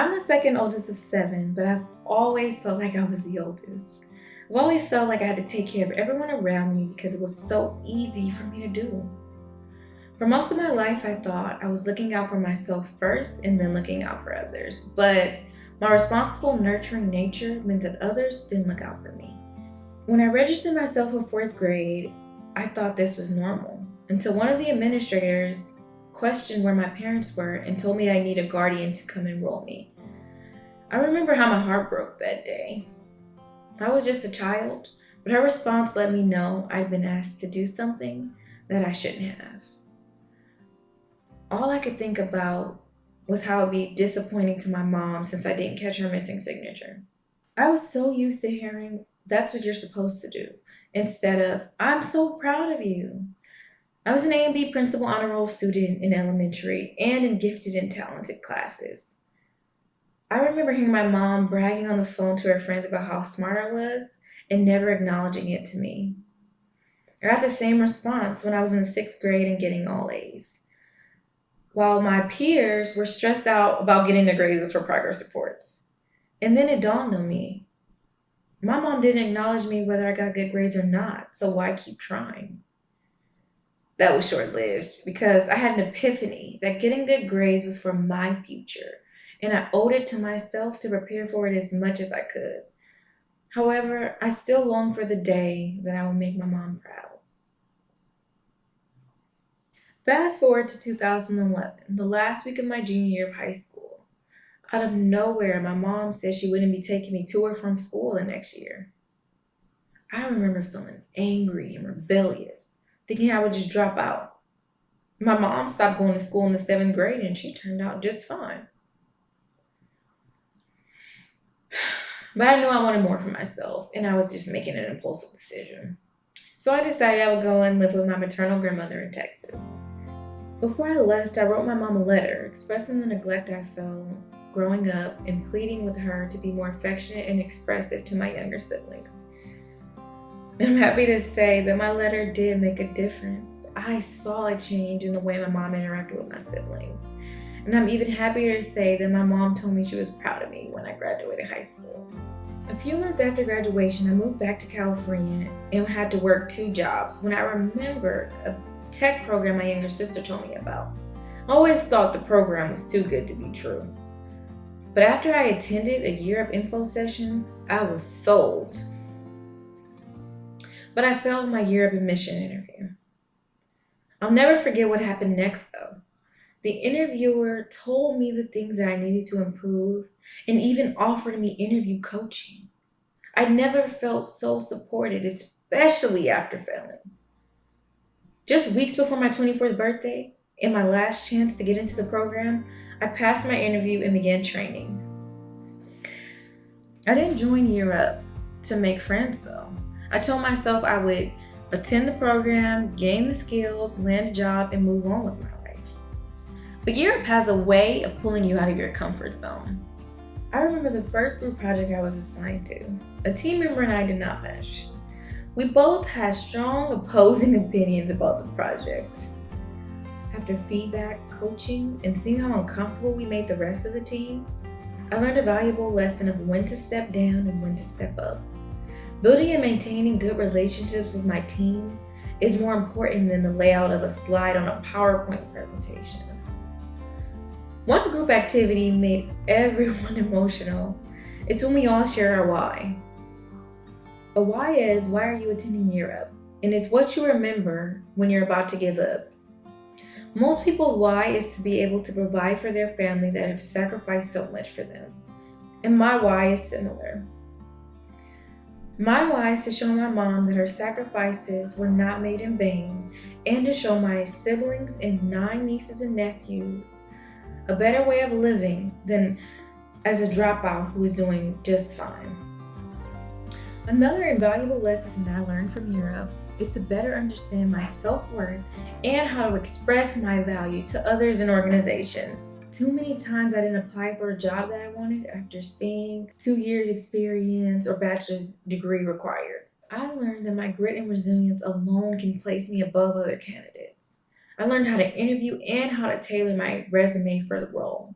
I'm the second oldest of seven, but I've always felt like I was the oldest. I've always felt like I had to take care of everyone around me because it was so easy for me to do. For most of my life, I thought I was looking out for myself first and then looking out for others. But my responsible, nurturing nature meant that others didn't look out for me. When I registered myself for fourth grade, I thought this was normal until one of the administrators questioned where my parents were and told me I need a guardian to come enroll me. I remember how my heart broke that day. I was just a child, but her response let me know I'd been asked to do something that I shouldn't have. All I could think about was how it'd be disappointing to my mom since I didn't catch her missing signature. I was so used to hearing, "That's what you're supposed to do," instead of, "I'm so proud of you." I was an A and B principal honor roll student in elementary and in gifted and talented classes. I remember hearing my mom bragging on the phone to her friends about how smart I was and never acknowledging it to me. I got the same response when I was in the sixth grade and getting all A's, while my peers were stressed out about getting their grades for progress reports. And then it dawned on me, my mom didn't acknowledge me whether I got good grades or not, so why keep trying? That was short lived because I had an epiphany that getting good grades was for my future, and I owed it to myself to prepare for it as much as I could. However, I still long for the day that I will make my mom proud. Fast forward to 2011, the last week of my junior year of high school. Out of nowhere, my mom said she wouldn't be taking me to or from school the next year. I remember feeling angry and rebellious, thinking I would just drop out. My mom stopped going to school in the seventh grade and she turned out just fine. But I knew I wanted more for myself and I was just making an impulsive decision. So I decided I would go and live with my maternal grandmother in Texas. Before I left, I wrote my mom a letter expressing the neglect I felt growing up and pleading with her to be more affectionate and expressive to my younger siblings. And I'm happy to say that my letter did make a difference. I saw a change in the way my mom interacted with my siblings. And I'm even happier to say that my mom told me she was proud of me when I graduated high school. A few months after graduation, I moved back to California and had to work two jobs when I remembered a tech program my younger sister told me about. I always thought the program was too good to be true. But after I attended a year of info session, I was sold. But I failed my year of admission interview. I'll never forget what happened next though. The interviewer told me the things that I needed to improve and even offered me interview coaching. I never felt so supported, especially after failing. Just weeks before my 24th birthday and my last chance to get into the program, I passed my interview and began training. I didn't join Year Up to make friends though. I told myself I would attend the program, gain the skills, land a job, and move on with my life. But Year Up has a way of pulling you out of your comfort zone. I remember the first group project I was assigned to. A team member and I did not mesh. We both had strong opposing opinions about the project. After feedback, coaching, and seeing how uncomfortable we made the rest of the team, I learned a valuable lesson of when to step down and when to step up. Building and maintaining good relationships with my team is more important than the layout of a slide on a PowerPoint presentation. One group activity made everyone emotional. It's when we all share our why. A why is, why are you attending Year Up? And it's what you remember when you're about to give up. Most people's why is to be able to provide for their family that have sacrificed so much for them. And my why is similar. My why is to show my mom that her sacrifices were not made in vain and to show my siblings and 9 nieces and nephews a better way of living than as a dropout who is doing just fine. Another invaluable lesson that I learned from Year Up is to better understand my self-worth and how to express my value to others and organizations. Too many times I didn't apply for a job that I wanted after seeing 2 years experience or bachelor's degree required. I learned that my grit and resilience alone can place me above other candidates. I learned how to interview and how to tailor my resume for the role.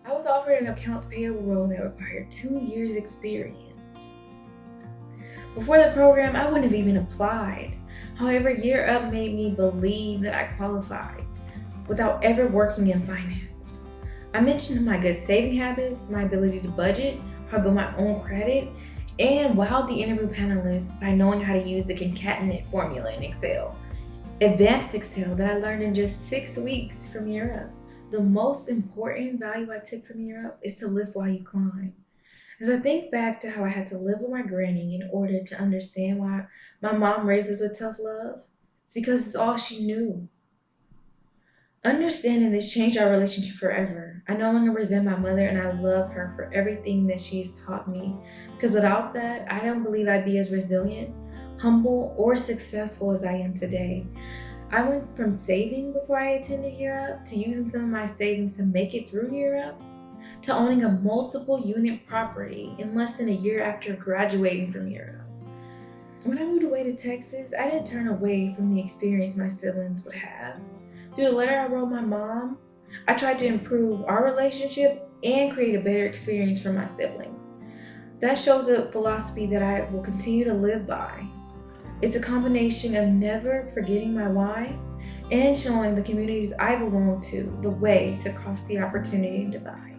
I was was offered an accounts payable role that required 2 years experience. Before the program, I wouldn't have even applied. However, Year Up made me believe that I qualified without ever working in finance. I mentioned my good saving habits, my ability to budget, how to build my own credit, and wowed the interview panelists by knowing how to use the concatenate formula in Excel. Advanced Excel that I learned in just 6 weeks from Year Up. The most important value I took from Year Up is to lift while you climb. As I think back to how I had to live with my granny in order to understand why my mom raised us with tough love, it's because it's all she knew. Understanding this changed our relationship forever. I no longer resent my mother and I love her for everything that she has taught me. Because without that, I don't believe I'd be as resilient, humble, or successful as I am today. I went from saving before I attended Year Up to using some of my savings to make it through Year Up to owning a multiple unit property in less than a year after graduating from Year Up. When I moved away to Texas, I didn't turn away from the experience my siblings would have. Through the letter I wrote my mom, I tried to improve our relationship and create a better experience for my siblings. That shows a philosophy that I will continue to live by. It's a combination of never forgetting my why and showing the communities I belong to the way to cross the opportunity divide.